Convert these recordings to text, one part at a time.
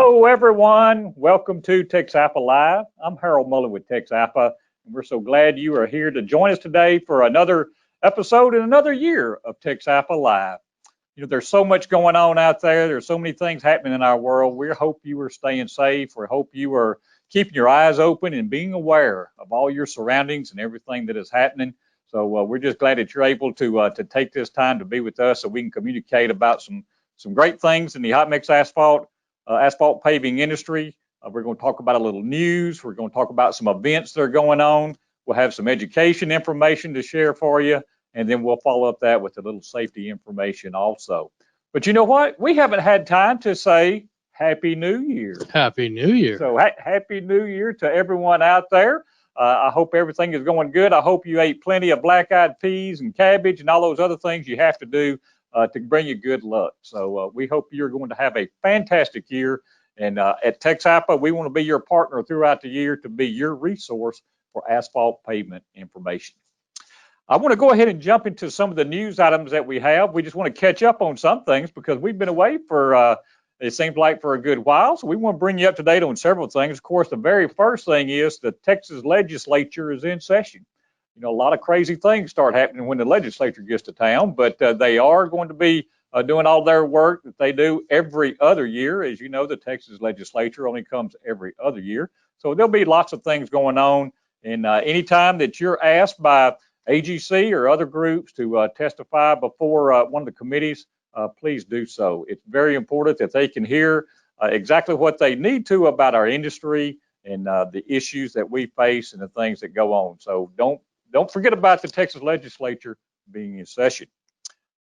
Hello, everyone. Welcome to TXAPA Live. I'm Harold Mullen with TXAPA, and we're so glad you are here to join us today for another episode in another year of TXAPA Live. You know, there's so much going on out there. There's so many things happening in our world. We hope you are staying safe. We hope you are keeping your eyes open and being aware of all your surroundings and everything that is happening. So we're just glad that you're able to take this time to be with us so we can communicate about some great things in the hot mix asphalt paving industry. We're going to talk about a little news. We're going to talk about some events that are going on. We'll have some education information to share for you, and then we'll follow up that with a little safety information also. But you know what? We haven't had time to say Happy New Year. Happy New Year. So Happy New Year to everyone out there. I hope everything is going good. I hope you ate plenty of black-eyed peas and cabbage and all those other things you have to do to bring you good luck. So we hope you're going to have a fantastic year. And at TXAPA, we want to be your partner throughout the year to be your resource for asphalt pavement information. I want to go ahead and jump into some of the news items that we have. We just want to catch up on some things because we've been away for, it seems like, for a good while. So we want to bring you up to date on several things. Of course, the very first thing is the Texas Legislature is in session. You know, a lot of crazy things start happening when the legislature gets to town, but they are going to be doing all their work that they do every other year. As you know, the Texas legislature only comes every other year. So there'll be lots of things going on. And anytime that you're asked by AGC or other groups to testify before one of the committees, please do so. It's very important that they can hear exactly what they need to about our industry and the issues that we face and the things that go on. So don't forget about the Texas legislature being in session.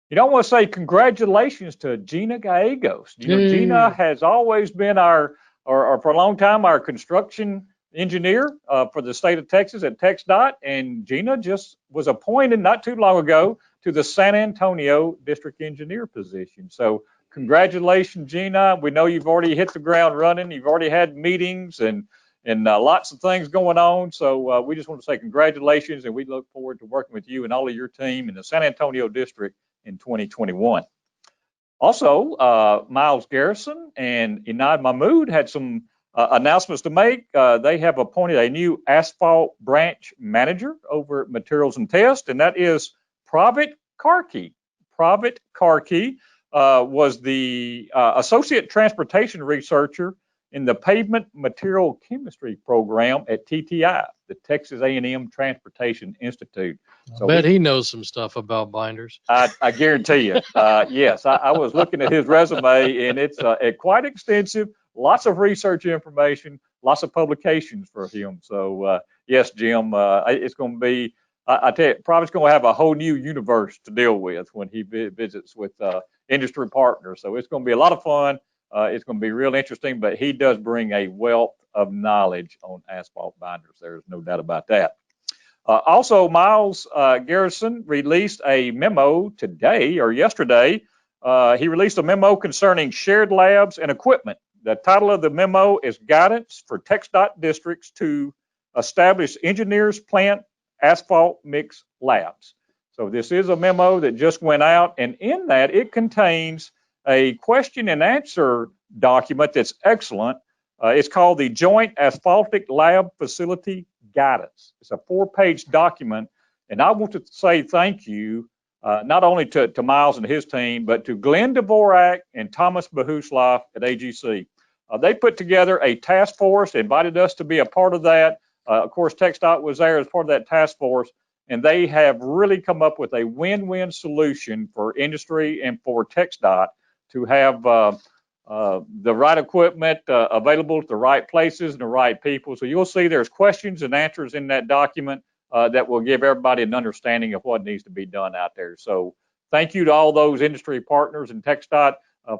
You know, I want to say congratulations to Gina Gallegos. You know, Gina has always been our for a long time, our construction engineer for the state of Texas at TxDOT. And Gina just was appointed not too long ago to the San Antonio district engineer position. So congratulations, Gina. We know you've already hit the ground running. You've already had meetings and lots of things going on. So we just want to say congratulations, and we look forward to working with you and all of your team in the San Antonio district in 2021. Also, Miles Garrison and Inad Mahmood had some announcements to make. They have appointed a new asphalt branch manager over at Materials and Test, and that is Pravit Karki. Pravit Karki was the associate transportation researcher in the Pavement Material Chemistry program at TTI, the Texas A&M Transportation Institute. So I bet he knows some stuff about binders. I guarantee you. Yes, I was looking at his resume, and it's quite extensive. Lots of research information, lots of publications for him. So yes, Jim, it's going to be, I tell you, probably going to have a whole new universe to deal with when he visits with industry partners. So it's going to be a lot of fun. It's going to be real interesting, but he does bring a wealth of knowledge on asphalt binders. There's no doubt about that. Also, Miles Garrison released a memo today or yesterday. He released a memo concerning shared labs and equipment. The title of the memo is Guidance for TxDOT Districts to Establish Engineers Plant Asphalt Mix Labs. So this is a memo that just went out, and in that it contains a question and answer document that's excellent. It's called the Joint Asphaltic Lab Facility Guidance. It's a 4-page document, and I want to say thank you not only to Miles and his team, but to Glenn Dvorak and Thomas Bahusloff at AGC. They put together a task force, invited us to be a part of that. Of course, TxDOT was there as part of that task force, and they have really come up with a win-win solution for industry and for TxDOT to have the right equipment available at the right places and the right people. So you'll see there's questions and answers in that document that will give everybody an understanding of what needs to be done out there. So thank you to all those industry partners in TxDOT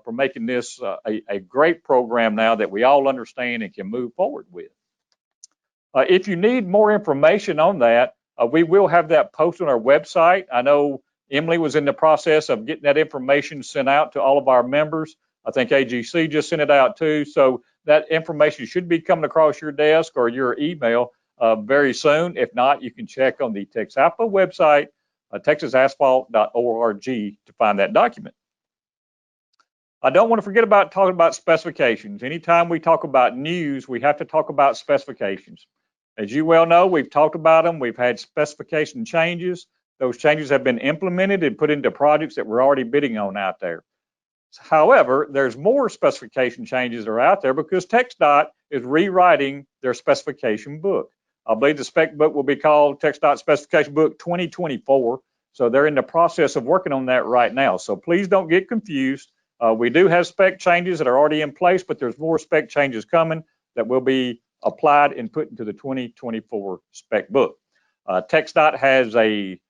for making this a great program now that we all understand and can move forward with. If you need more information on that, we will have that posted on our website. I know Emily was in the process of getting that information sent out to all of our members. I think AGC just sent it out too. So that information should be coming across your desk or your email very soon. If not, you can check on the TXAPA website, texasasphalt.org, to find that document. I don't want to forget about talking about specifications. Anytime we talk about news, we have to talk about specifications. As you well know, we've talked about them. We've had specification changes. Those changes have been implemented and put into projects that we're already bidding on out there. However, there's more specification changes that are out there because TxDOT is rewriting their specification book. I believe the spec book will be called TxDOT Specification Book 2024. So they're in the process of working on that right now. So please don't get confused. We do have spec changes that are already in place, but there's more spec changes coming that will be applied and put into the 2024 spec book. TxDOT has a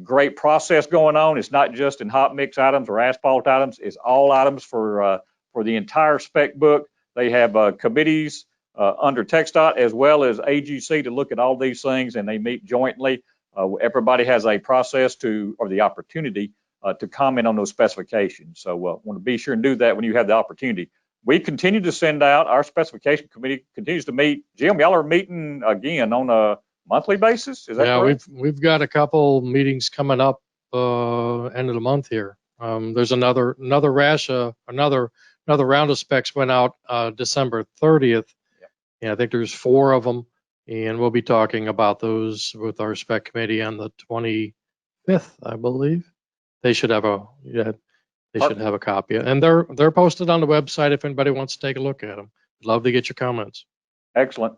great process going on. It's not just in hot mix items or asphalt items. It's all items for the entire spec book. They have committees under TxDOT as well as AGC to look at all these things, and they meet jointly. Everybody has a process or the opportunity to comment on those specifications. So want to be sure and do that when you have the opportunity. We continue to send out, our specification committee continues to meet. Jim, y'all are meeting again on a monthly basis, is that correct? We've got a couple meetings coming up end of the month here. There's another round of specs went out December 30th. Yep. And I think there's 4 of them, and we'll be talking about those with our spec committee on the 25th, I believe. They should have a copy, and they're posted on the website if anybody wants to take a look at them. Love to get your comments. Excellent.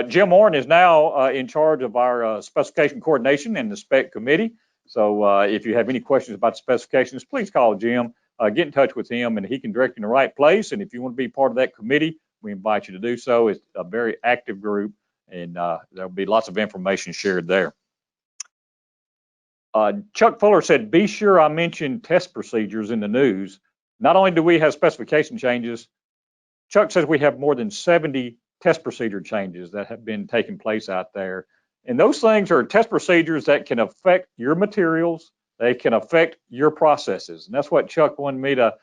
Jim Warren is now in charge of our specification coordination and the spec committee. So if you have any questions about the specifications, please call Jim, get in touch with him, and he can direct you in the right place. And if you want to be part of that committee, we invite you to do so. It's a very active group, and there'll be lots of information shared there. Chuck Fuller said, be sure I mention test procedures in the news. Not only do we have specification changes, Chuck says we have more than 70 test procedure changes that have been taking place out there. And those things are test procedures that can affect your materials. They can affect your processes. And that's what Chuck wanted me to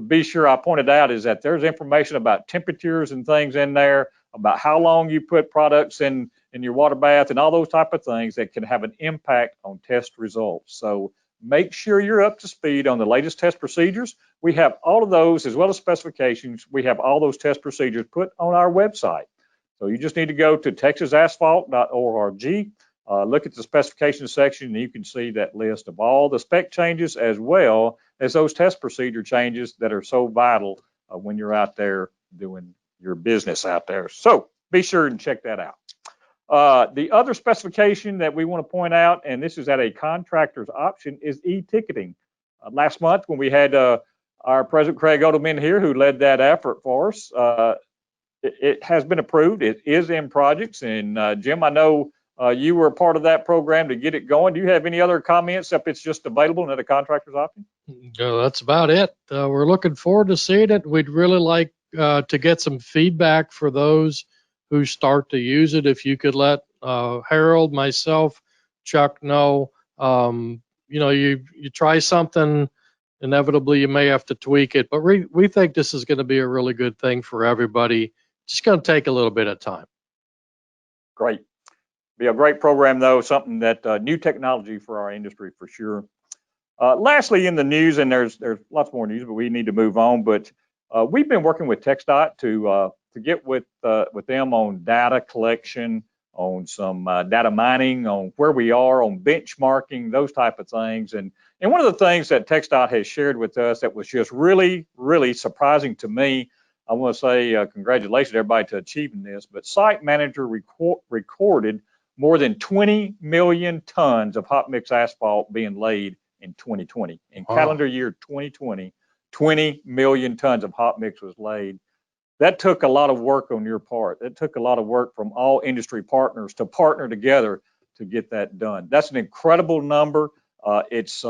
be sure I pointed out, is that there's information about temperatures and things in there, about how long you put products in your water bath and all those type of things that can have an impact on test results. So make sure you're up to speed on the latest test procedures. We have all of those as well as specifications. We have all those test procedures put on our website. So you just need to go to texasasphalt.org, look at the specifications section, and you can see that list of all the spec changes as well as those test procedure changes that are so vital when you're out there doing your business out there. So be sure and check that out. The other specification that we want to point out, and this is at a contractor's option, is e-ticketing. Last month when we had our President Craig Odom in here, who led that effort for us, it has been approved. It is in projects. And Jim, I know you were a part of that program to get it going. Do you have any other comments if it's just available at a contractor's option? No, that's about it. We're looking forward to seeing it. We'd really like to get some feedback for those who start to use it. If you could let Harold, myself, Chuck know, you try something, inevitably you may have to tweak it, but we think this is going to be a really good thing for everybody. Just going to take a little bit of time. Great. Be a great program though, something that new technology for our industry for sure. Lastly, in the news, and there's lots more news, but we need to move on. But we've been working with TxDOT to get with them on data collection, on some data mining, on where we are, on benchmarking, those type of things. And one of the things that TxDOT has shared with us that was just really, really surprising to me, I want to say congratulations to everybody to achieving this, but Site Manager recorded more than 20 million tons of hot mix asphalt being laid in 2020. In calendar year 2020, 20 million tons of hot mix was laid. That took a lot of work on your part. It took a lot of work from all industry partners to partner together to get that done. That's an incredible number. It's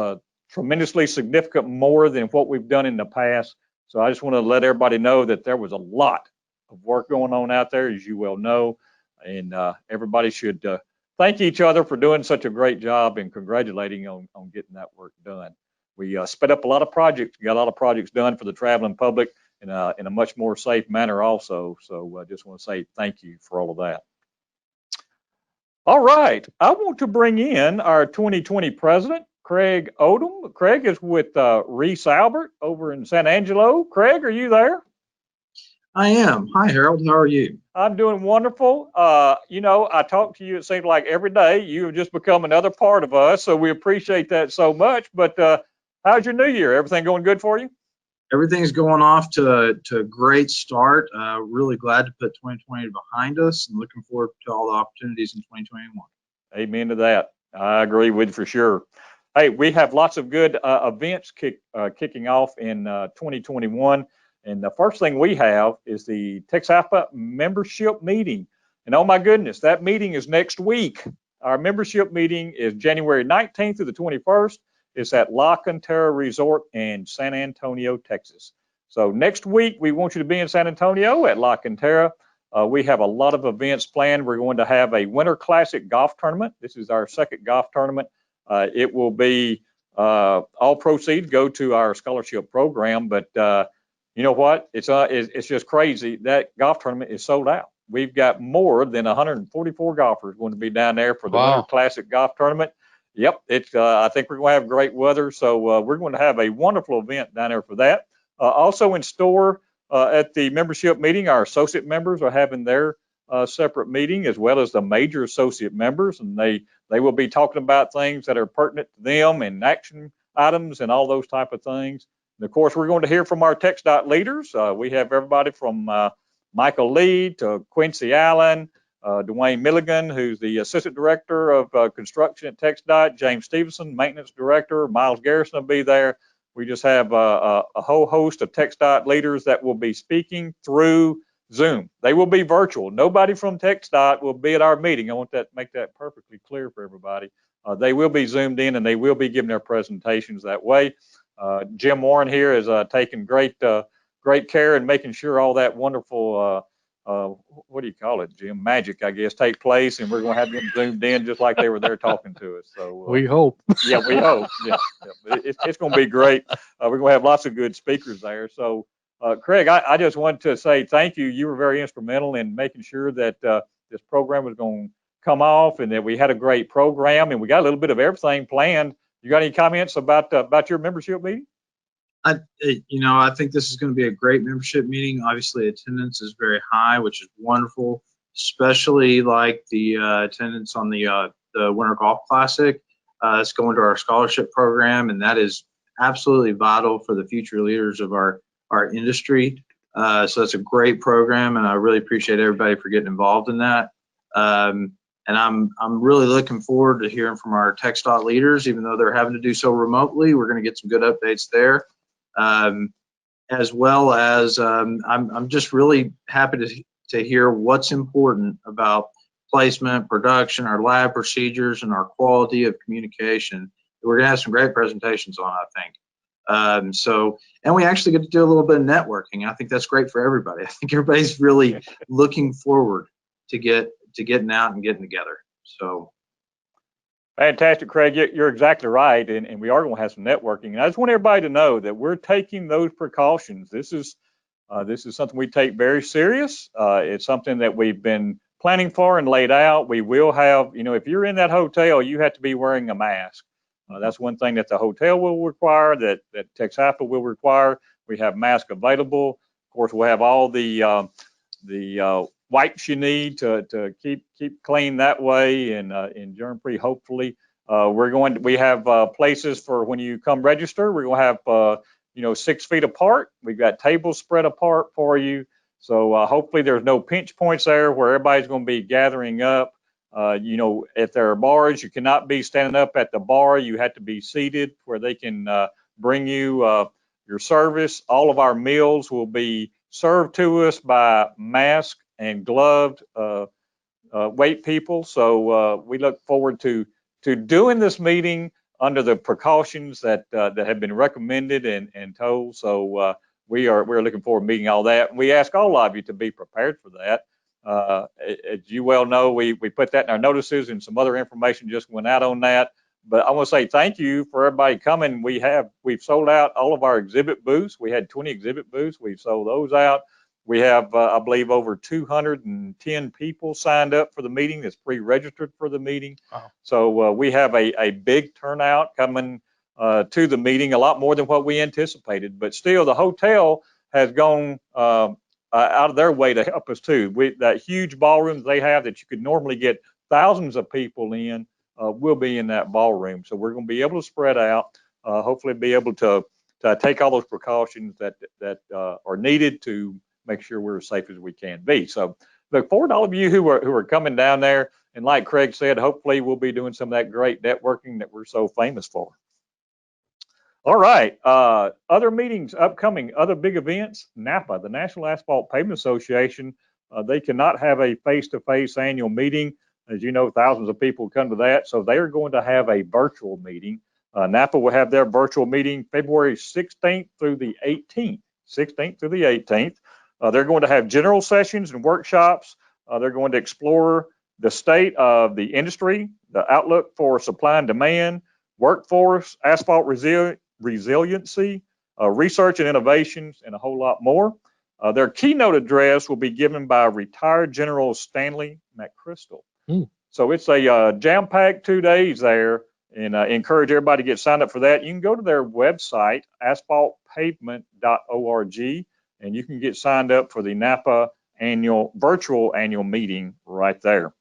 tremendously significant, more than what we've done in the past. So I just want to let everybody know that there was a lot of work going on out there, as you well know, and everybody should thank each other for doing such a great job and congratulating on getting that work done. We sped up a lot of projects, got a lot of projects done for the traveling public in a much more safe manner also. So I just want to say thank you for all of that. All right, I want to bring in our 2020 president, Craig Odom. Craig is with Reese Albert over in San Angelo. Craig, are you there? I am. Hi, Harold. How are you? I'm doing wonderful. You know, I talk to you, it seems like every day. You have just become another part of us, so we appreciate that so much. But how's your new year? Everything going good for you? Everything's going off to a great start. Really glad to put 2020 behind us and looking forward to all the opportunities in 2021. Amen to that. I agree with you for sure. Hey, we have lots of good events kicking off in 2021. And the first thing we have is the TXAPA membership meeting. And oh my goodness, that meeting is next week. Our membership meeting is January 19th through the 21st. It's at La Cantera Resort in San Antonio, Texas. So next week, we want you to be in San Antonio at La Cantera. We have a lot of events planned. We're going to have a Winter Classic golf tournament. This is our second golf tournament. It will be all proceeds go to our scholarship program. But you know what? It's just crazy. That golf tournament is sold out. We've got more than 144 golfers going to be down there for the Winter Classic golf tournament. Yep, I think we're going to have great weather. So we're going to have a wonderful event down there for that. Also in store. At the membership meeting, our associate members are having their separate meeting, as well as the major associate members, and they will be talking about things that are pertinent to them and action items and all those type of things. And of course, we're going to hear from our TxDOT leaders. We have everybody from Michael Lee to Quincy Allen, Dwayne Milligan, who's the assistant director of construction at TxDOT, James Stevenson, maintenance director, Miles Garrison will be there. We just have a whole host of TxDOT leaders that will be speaking through Zoom. They will be virtual. Nobody from TxDOT will be at our meeting. I want to make that perfectly clear for everybody. They will be Zoomed in and they will be giving their presentations that way. Jim Warren here is taking great care and making sure all that wonderful what do you call it, Jim? Magic, I guess, take place, and we're going to have them zoomed in just like they were there talking to us. So we hope. Yeah, we hope. Yeah. It's going to be great. We're going to have lots of good speakers there. So, Craig, I just wanted to say thank you. You were very instrumental in making sure that this program was going to come off, and that we had a great program, and we got a little bit of everything planned. You got any comments about your membership meeting? I think this is going to be a great membership meeting. Obviously, attendance is very high, which is wonderful, especially like the attendance on the Winter Golf Classic. It's going to our scholarship program, and that is absolutely vital for the future leaders of our industry. So it's a great program, and I really appreciate everybody for getting involved in that. And I'm really looking forward to hearing from our TxDOT leaders, even though they're having to do so remotely. We're going to get some good updates there. As well as I'm just really happy to hear what's important about placement, production, our lab procedures, and our quality of communication. We're going to have some great presentations on, I think. And we actually get to do a little bit of networking. I think that's great for everybody. I think everybody's really looking forward to getting out and getting together. So. Fantastic, Craig. You're exactly right, and we are going to have some networking. And I just want everybody to know that we're taking those precautions. This is something we take very serious. It's something that we've been planning for and laid out. We will have, if you're in that hotel, you have to be wearing a mask. That's one thing that the hotel will require, that TxAPA will require. We have masks available. Of course, we'll have all the wipes you need to keep clean that way and germ-free, hopefully. We have places for when you come register. We're going to have 6 feet apart. We've got tables spread apart for you. So hopefully there's no pinch points there where everybody's going to be gathering up. If there are bars, you cannot be standing up at the bar. You have to be seated where they can bring you your service. All of our meals will be served to us by masked and gloved wait people. So we look forward to doing this meeting under the precautions that have been recommended and told. So we're looking forward to meeting all that. And we ask all of you to be prepared for that. As you well know, we put that in our notices, and some other information just went out on that. But I want to say thank you for everybody coming. We've sold out all of our exhibit booths. We had 20 exhibit booths. We've sold those out. We have, I believe, over 210 people signed up for the meeting that's pre-registered for the meeting. Wow. So we have a big turnout coming to the meeting, a lot more than what we anticipated. But still, the hotel has gone out of their way to help us too. That huge ballroom they have that you could normally get thousands of people in will be in that ballroom. So we're going to be able to spread out, hopefully be able to take all those precautions that are needed to make sure we're as safe as we can be. So look forward to all of you who are coming down there. And like Craig said, hopefully we'll be doing some of that great networking that we're so famous for. All right. Other meetings upcoming, other big events. NAPA, the National Asphalt Pavement Association, they cannot have a face-to-face annual meeting. As you know, thousands of people come to that. So they are going to have a virtual meeting. NAPA will have their virtual meeting February 16th through the 18th. 16th through the 18th. They're going to have general sessions and workshops. They're going to explore the state of the industry, the outlook for supply and demand, workforce, asphalt resiliency, research and innovations, and a whole lot more. Their keynote address will be given by retired General Stanley McChrystal. So it's a jam-packed 2 days there, and encourage everybody to get signed up for that. You can go to their website, asphaltpavement.org, and you can get signed up for the NAPA virtual annual meeting right there.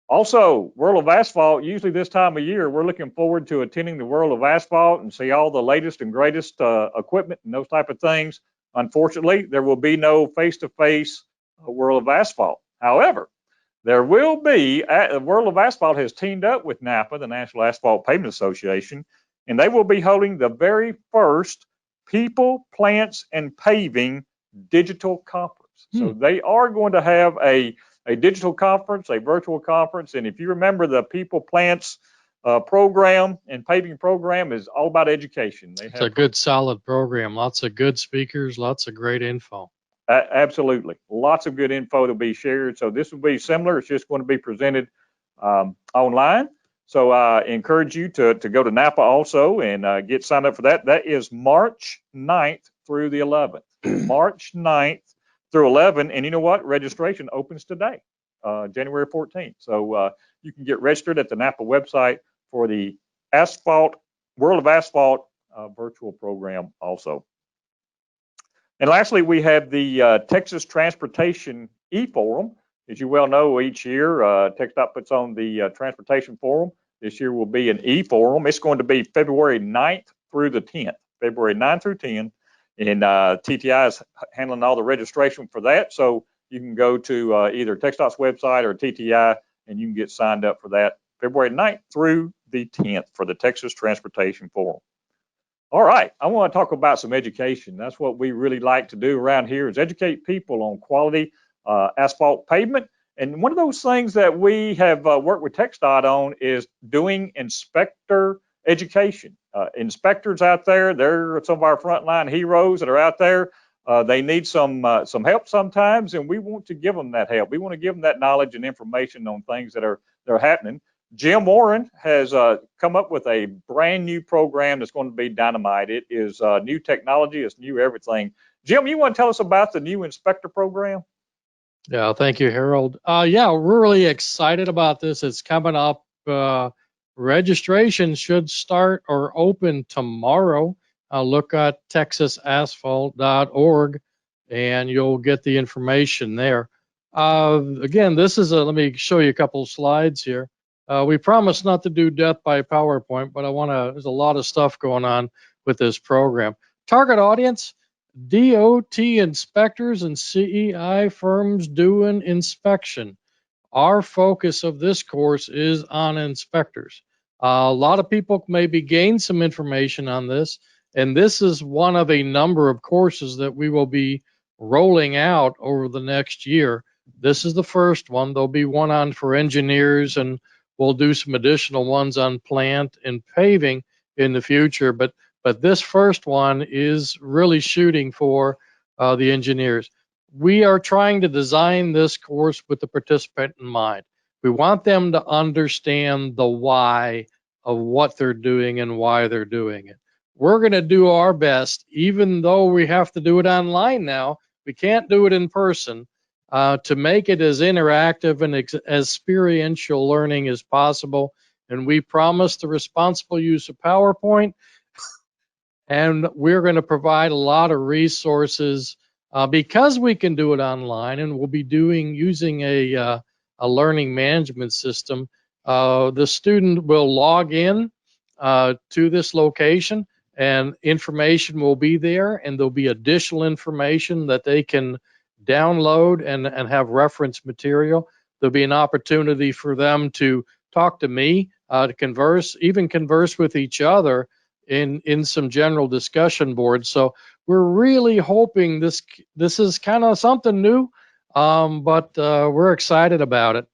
Also, World of Asphalt, usually this time of year, we're looking forward to attending the World of Asphalt and see all the latest and greatest equipment and those type of things. Unfortunately, there will be no face-to-face World of Asphalt. However, there will be, the World of Asphalt has teamed up with NAPA, the National Asphalt Pavement Association, and they will be holding the very first People, Plants, and Paving digital conference. So they are going to have a digital conference, a virtual conference. And if you remember, the People, Plants program and paving program is all about education. It's a good, solid program. Lots of good speakers, lots of great info. Absolutely. Lots of good info to be shared. So this will be similar. It's just going to be presented online. So I encourage you to go to NAPA also and get signed up for that. That is March 9th through the 11th. March 9th through 11th. And you know what? Registration opens today, January 14th. So you can get registered at the NAPA website for the World of Asphalt virtual program also. And lastly, we have the Texas Transportation E-Forum. As you well know, each year, TXAPA puts on the Transportation Forum. This year will be an E-Forum. It's going to be February 9th through the 10th, February 9th through 10. And TTI is handling all the registration for that. So you can go to either TxDOT's website or TTI, and you can get signed up for that February 9th through the 10th for the Texas Transportation Forum. All right, I want to talk about some education. That's what we really like to do around here, is educate people on quality asphalt pavement. And one of those things that we have worked with TxDOT on is doing inspector education. Inspectors out there, they're some of our frontline heroes that are out there. They need some help sometimes, and we want to give them that help. We want to give them that knowledge and information on things that are happening. Jim Warren has come up with a brand new program that's going to be dynamite. It is new technology. It's new everything. Jim, you want to tell us about the new inspector program? Yeah, thank you, Harold. Yeah, we're really excited about this. It's coming up. Registration should start or open tomorrow. Look at texasasphalt.org and you'll get the information there. Again, let me show you a couple of slides here. We promise not to do death by PowerPoint, but there's a lot of stuff going on with this program. Target audience, DOT inspectors and CEI firms doing inspection. Our focus of this course is on inspectors. A lot of people maybe gain some information on this, and this is one of a number of courses that we will be rolling out over the next year. This is the first one. There'll be one on for engineers, and we'll do some additional ones on plant and paving in the future. But this first one is really shooting for the engineers. We are trying to design this course with the participant in mind. We want them to understand the why of what they're doing and why they're doing it. We're going to do our best, even though we have to do it online now. We can't do it in person. To make it as interactive and as experiential learning as possible. And we promise the responsible use of PowerPoint. And we're going to provide a lot of resources because we can do it online, and we'll be using a learning management system. The student will log in to this location, and information will be there, and there'll be additional information that they can download and have reference material. There'll be an opportunity for them to talk to me, to even converse with each other in some general discussion boards. So we're really hoping this is kind of something new, but we're excited about it.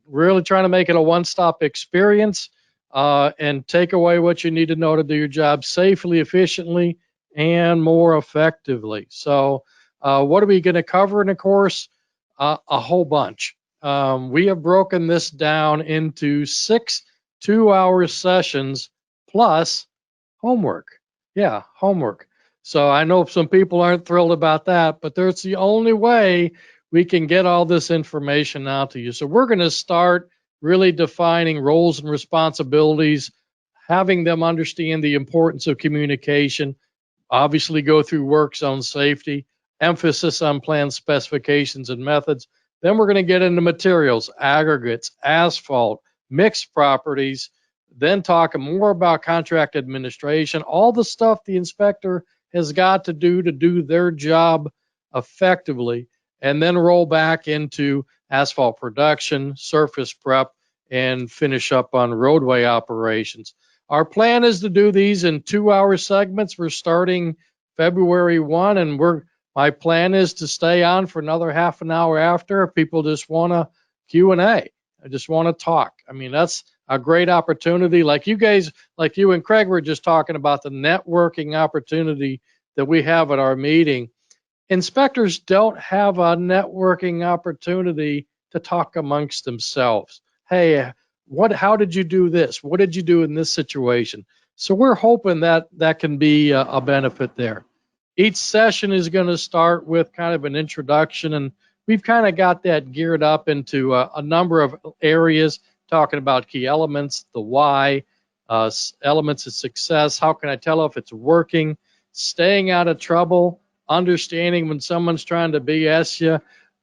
Really trying to make it a one-stop experience and take away what you need to know to do your job safely, efficiently, and more effectively. So what are we going to cover in the course? A whole bunch. We have broken this down into 6 2-hour sessions plus homework. Yeah, homework. So I know some people aren't thrilled about that, but that's the only way we can get all this information out to you. So we're going to start really defining roles and responsibilities, having them understand the importance of communication, obviously go through work zone safety, emphasis on plan specifications and methods. Then we're going to get into materials, aggregates, asphalt, mixed properties, then talk more about contract administration, all the stuff the inspector has got to do their job effectively, and then roll back into asphalt production, surface prep, and finish up on roadway operations. Our plan is to do these in 2-hour segments. We're starting February 1, and my plan is to stay on for another half an hour after if people just want to Q&A. I just want to talk. I mean, that's a great opportunity. Like you guys, like you and Craig were just talking about the networking opportunity that we have at our meeting. Inspectors don't have a networking opportunity to talk amongst themselves. Hey, how did you do this? What did you do in this situation? So we're hoping that can be a benefit there. Each session is going to start with kind of an introduction, and we've kind of got that geared up into a number of areas, talking about key elements, the why, elements of success, how can I tell if it's working, staying out of trouble, understanding when someone's trying to BS you,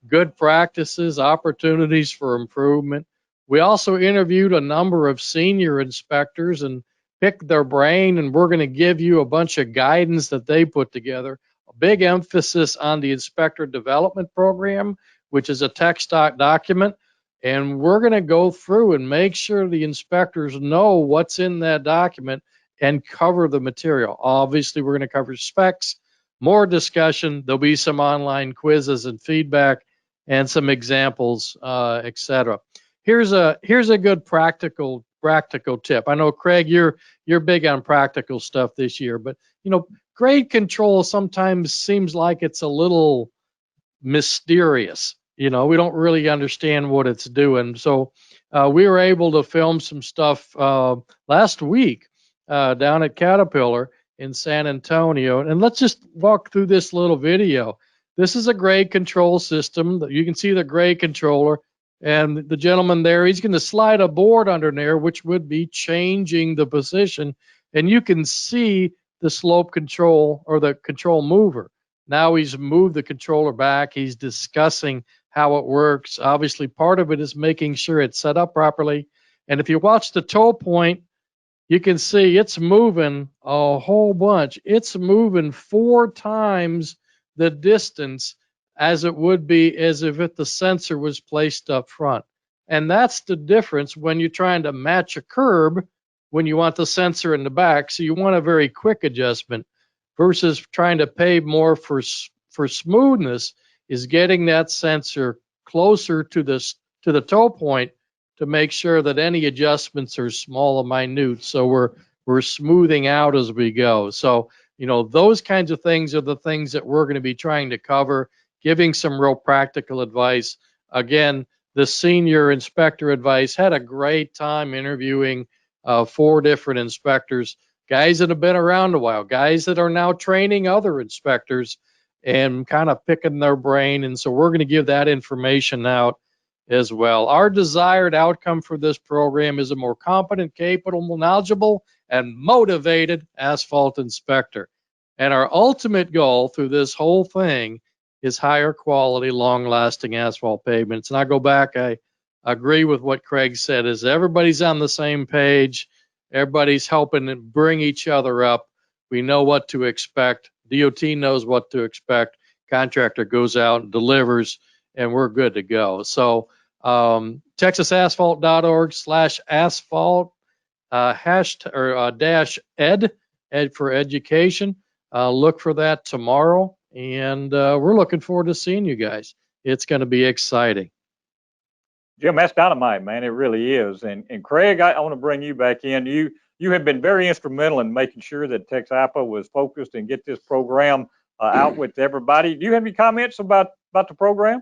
good practices, opportunities for improvement. We also interviewed a number of senior inspectors and picked their brain, and we're going to give you a bunch of guidance that they put together. A big emphasis on the inspector development program, which is a text document. And we're going to go through and make sure the inspectors know what's in that document and cover the material. Obviously, we're going to cover specs, more discussion. There'll be some online quizzes and feedback and some examples, etc. Here's a good practical tip. I know, Craig, you're big on practical stuff this year, but grade control sometimes seems like it's a little mysterious. We don't really understand what it's doing. So we were able to film some stuff last week down at Caterpillar in San Antonio. And let's just walk through this little video. This is a grade control system. You can see the grade controller. And the gentleman there, he's going to slide a board under there, which would be changing the position. And you can see the slope control or the control mover. Now he's moved the controller back. He's discussing how it works. Obviously, part of it is making sure it's set up properly. And if you watch the toe point, you can see it's moving a whole bunch. It's moving 4 times the distance as it would be as if the sensor was placed up front. And that's the difference when you're trying to match a curb when you want the sensor in the back. So you want a very quick adjustment versus trying to pay more for smoothness is getting that sensor closer to the toe point to make sure that any adjustments are small and minute. So we're smoothing out as we go. So, those kinds of things are the things that we're going to be trying to cover, giving some real practical advice. Again, the senior inspector advice had a great time interviewing 4 different inspectors, guys that have been around a while, guys that are now training other inspectors. and kind of picking their brain. And so we're going to give that information out as well. Our desired outcome for this program is a more competent, capable, knowledgeable, and motivated asphalt inspector. And our ultimate goal through this whole thing is higher quality, long-lasting asphalt pavements. And I go back, I agree with what Craig said, is everybody's on the same page. Everybody's helping and bring each other up. We know what to expect. DOT knows what to expect. Contractor goes out and delivers, and we're good to go. So texasasphalt.org/asphalt #ed for education. Look for that tomorrow, and we're looking forward to seeing you guys. It's going to be exciting. Jim, that's dynamite, man. It really is. And Craig, I want to bring you back in. You have been very instrumental in making sure that TXAPA was focused and get this program out with everybody. Do you have any comments about the program?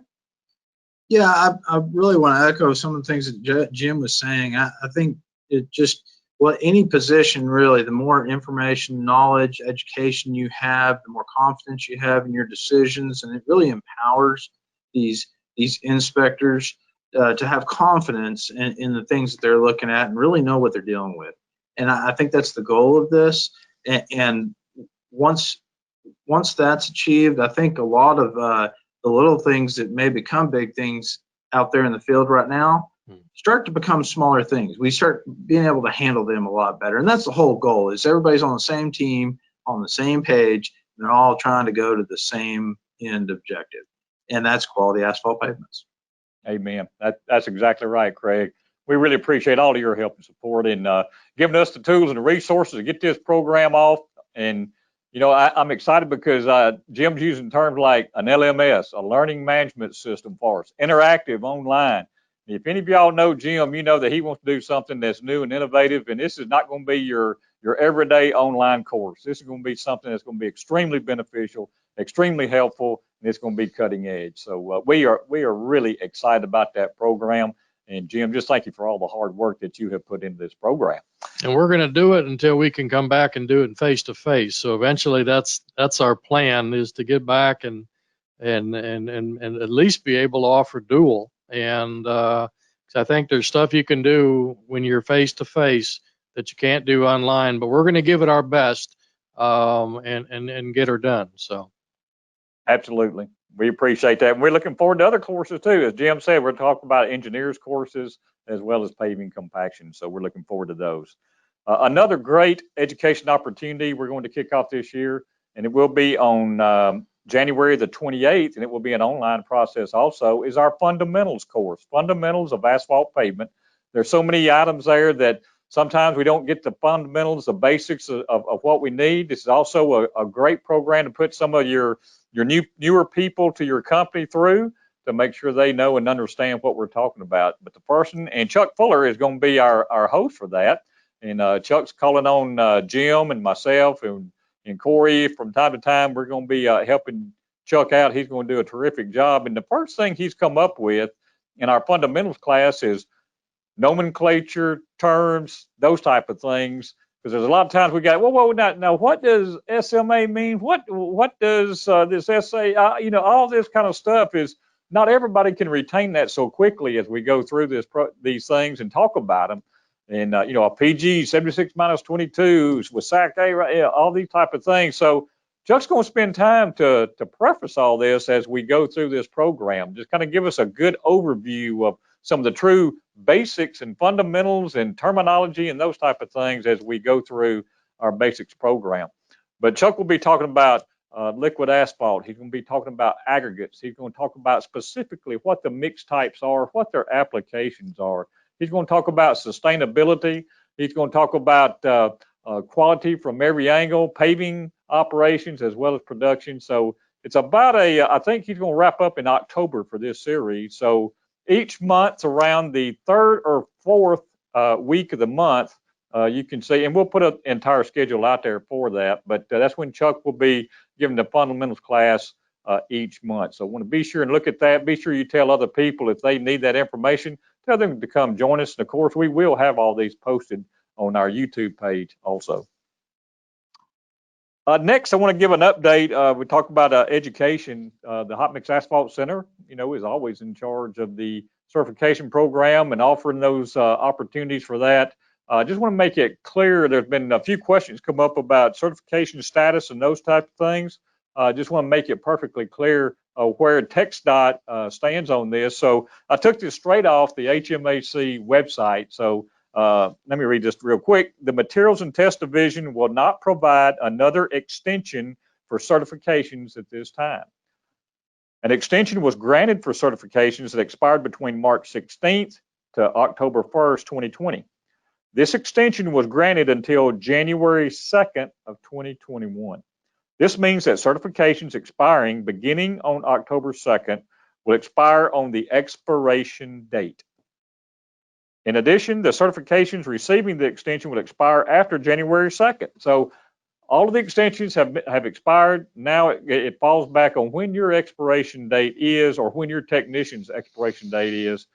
Yeah, I really want to echo some of the things that Jim was saying. I think it just, well, any position really, the more information, knowledge, education you have, the more confidence you have in your decisions, and it really empowers these inspectors to have confidence in the things that they're looking at and really know what they're dealing with. And I think that's the goal of this. And once that's achieved, I think a lot of the little things that may become big things out there in the field right now start to become smaller things. We start being able to handle them a lot better. And that's the whole goal, is everybody's on the same team, on the same page, and they're all trying to go to the same end objective. And that's quality asphalt pavements. Amen. That's exactly right, Craig. We really appreciate all of your help and support in giving us the tools and the resources to get this program off. And, you know, I'm excited because Jim's using terms like an LMS, a learning management system for us, interactive online. If any of y'all know Jim, you know that he wants to do something that's new and innovative. And this is not going to be your everyday online course. This is going to be something that's going to be extremely beneficial, extremely helpful, and it's going to be cutting edge. So we are really excited about that program. And Jim, just thank you for all the hard work that you have put into this program. And we're going to do it until we can come back and do it face to face. So eventually, that's our plan, is to get back and at least be able to offer dual. And I think there's stuff you can do when you're face to face that you can't do online. But we're going to give it our best and get her done. So. Absolutely. We appreciate that. And we're looking forward to other courses too. As Jim said, we're talking about engineers courses as well as paving compaction. So we're looking forward to those. Another great education opportunity we're going to kick off this year, and it will be on January the 28th, and it will be an online process also, is our fundamentals course, fundamentals of asphalt pavement. There's so many items there that sometimes we don't get the fundamentals, the basics of what we need. This is also a great program to put some of your newer people to your company through to make sure they know and understand what we're talking about. But the person, and Chuck Fuller is going to be our host for that. And Chuck's calling on Jim and myself and Corey from time to time. We're going to be helping Chuck out. He's going to do a terrific job. And the first thing he's come up with in our fundamentals class is nomenclature, terms, those type of things. Because there's a lot of times we got, now what does SMA mean? What does this SA, all this kind of stuff is, not everybody can retain that so quickly as we go through these things and talk about them. And, a PG 76 minus 22s with SAC A, all these type of things. So Chuck's going to spend time to preface all this as we go through this program, just kind of give us a good overview of some of the true basics and fundamentals and terminology and those type of things as we go through our basics program. But Chuck will be talking about liquid asphalt. He's going to be talking about aggregates. He's going to talk about specifically what the mix types are, what their applications are. He's going to talk about sustainability. He's going to talk about quality from every angle, paving operations as well as production. So it's about I think he's going to wrap up in October for this series. So each month around the third or fourth week of the month, you can see, and we'll put an entire schedule out there for that, but that's when Chuck will be giving the fundamentals class each month. So I want to be sure and look at that. Be sure you tell other people if they need that information, tell them to come join us. And of course, we will have all these posted on our YouTube page also. Next, I want to give an update. We talked about education. The Hot Mix Asphalt Center, is always in charge of the certification program and offering those opportunities for that. I just want to make it clear, there's been a few questions come up about certification status and those type of things. I just want to make it perfectly clear where TXDOT stands on this. So I took this straight off the HMAC website. So let me read this real quick. The Materials and Test Division will not provide another extension for certifications at this time. An extension was granted for certifications that expired between March 16th to October 1st, 2020. This extension was granted until January 2nd of 2021. This means that certifications expiring beginning on October 2nd will expire on the expiration date. In addition, the certifications receiving the extension will expire after January 2nd. So all of the extensions have expired. Now it falls back on when your expiration date is, or when your technician's expiration date is.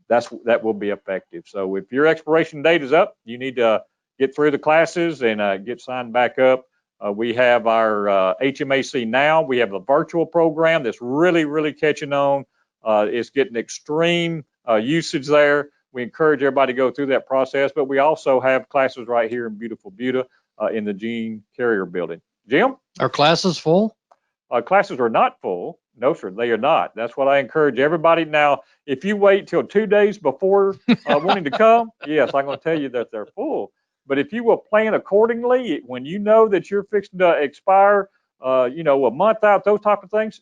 That will be effective. So if your expiration date is up, you need to get through the classes and get signed back up. We have our HMAC Now. We have a virtual program that's really, really catching on. It's getting extreme usage there. We encourage everybody to go through that process, but we also have classes right here in beautiful Buda in the Gene Carrier building. Jim? Are classes full? Classes are not full. No, sir, they are not. That's what I encourage everybody. Now, if you wait till 2 days before wanting to come, yes, I'm going to tell you that they're full. But if you will plan accordingly, when you know that you're fixing to expire, a month out, those type of things,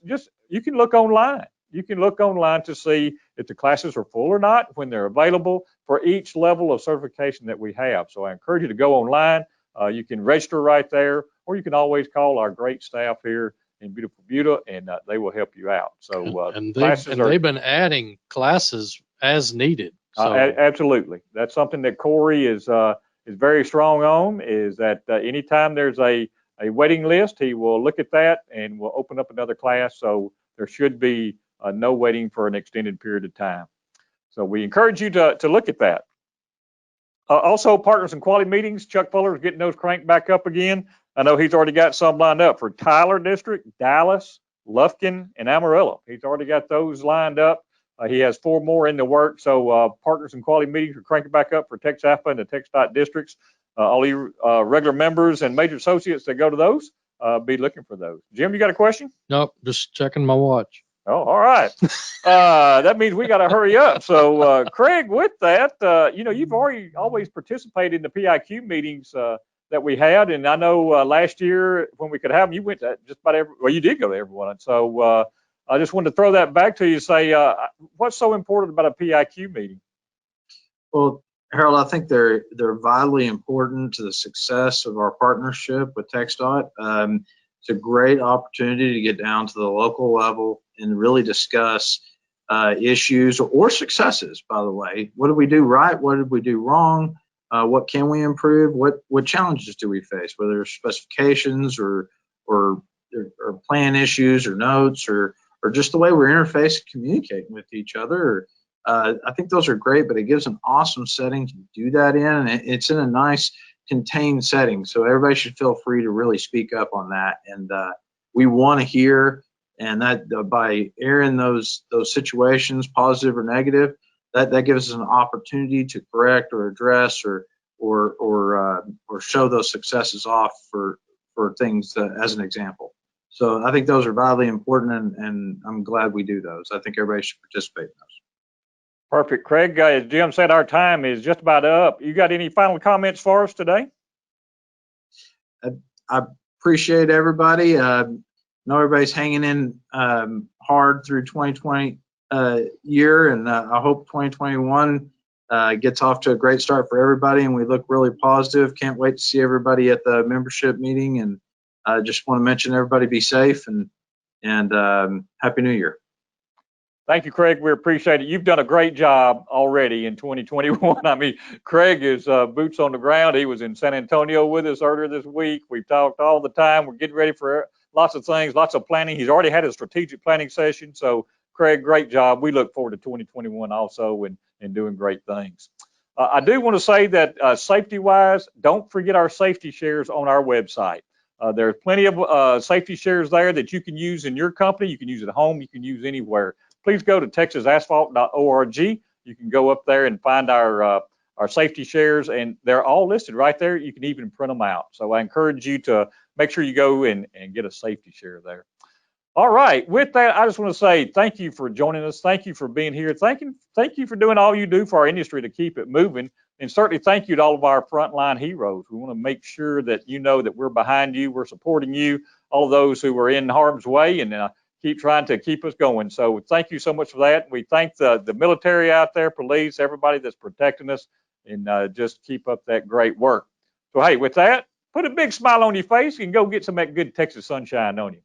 you can look online. You can look online to see if the classes are full or not, when they're available for each level of certification that we have. So I encourage you to go online. You can register right there, or you can always call our great staff here in beautiful Buda, and they will help you out. So they've been adding classes as needed. So. Absolutely, that's something that Corey is very strong on. Is that anytime there's a waiting list, he will look at that and will open up another class. So there should be no waiting for an extended period of time. So we encourage you to look at that. Also, partners and quality meetings. Chuck Fuller is getting those cranked back up again. I know he's already got some lined up for Tyler District, Dallas, Lufkin, and Amarillo. He's already got those lined up. He has 4 more in the work. So partners and quality meetings are cranking back up for TXAPA and the TXDOT districts. All you regular members and major associates that go to those, be looking for those. Jim, you got a question? Nope, just checking my watch. Oh, all right. That means we got to hurry up. So, Craig, with that, you've always participated in the PIQ meetings that we had, and I know last year when we could have them, you went to just about you did go to everyone. So I just wanted to throw that back to you. Say, what's so important about a PIQ meeting? Well, Harold, I think they're vitally important to the success of our partnership with TXDOT. It's a great opportunity to get down to the local level and really discuss issues or successes, by the way. What did we do right? What did we do wrong? What can we improve? What challenges do we face, whether it's specifications or plan issues or notes or just the way we're interfacing, communicating with each other. I think those are great, but it gives an awesome setting to do that in, and it's in a nice contained setting. So everybody should feel free to really speak up on that. And we want to hear, and that by airing those situations, positive or negative, that gives us an opportunity to correct or address or show those successes off for things as an example. So I think those are vitally important, and I'm glad we do those. I think everybody should participate in those. Perfect. Craig, as Jim said, our time is just about up. You got any final comments for us today? I appreciate everybody. I know everybody's hanging in hard through 2020 year, and I hope 2021 gets off to a great start for everybody, and we look really positive. Can't wait to see everybody at the membership meeting, and I just want to mention everybody be safe and Happy New Year. Thank you, Craig. We appreciate it. You've done a great job already in 2021. I mean, Craig is boots on the ground. He was in San Antonio with us earlier this week. We've talked all the time. We're getting ready for lots of things, lots of planning. He's already had a strategic planning session. So, Craig, great job. We look forward to 2021 also and doing great things. I do want to say that safety-wise, don't forget our safety shares on our website. There's plenty of safety shares there that you can use in your company. You can use at home. You can use anywhere. Please go to texasasphalt.org. You can go up there and find our safety shares, and they're all listed right there. You can even print them out. So I encourage you to make sure you go and get a safety share there. All right. With that, I just want to say thank you for joining us. Thank you for being here. Thank you for doing all you do for our industry to keep it moving. And certainly thank you to all of our frontline heroes. We want to make sure that you know that we're behind you, we're supporting you, all of those who are in harm's way, and keep trying to keep us going. So thank you so much for that. We thank the military out there, police, everybody that's protecting us, and just keep up that great work. So, hey, with that, put a big smile on your face and go get some of that good Texas sunshine on you.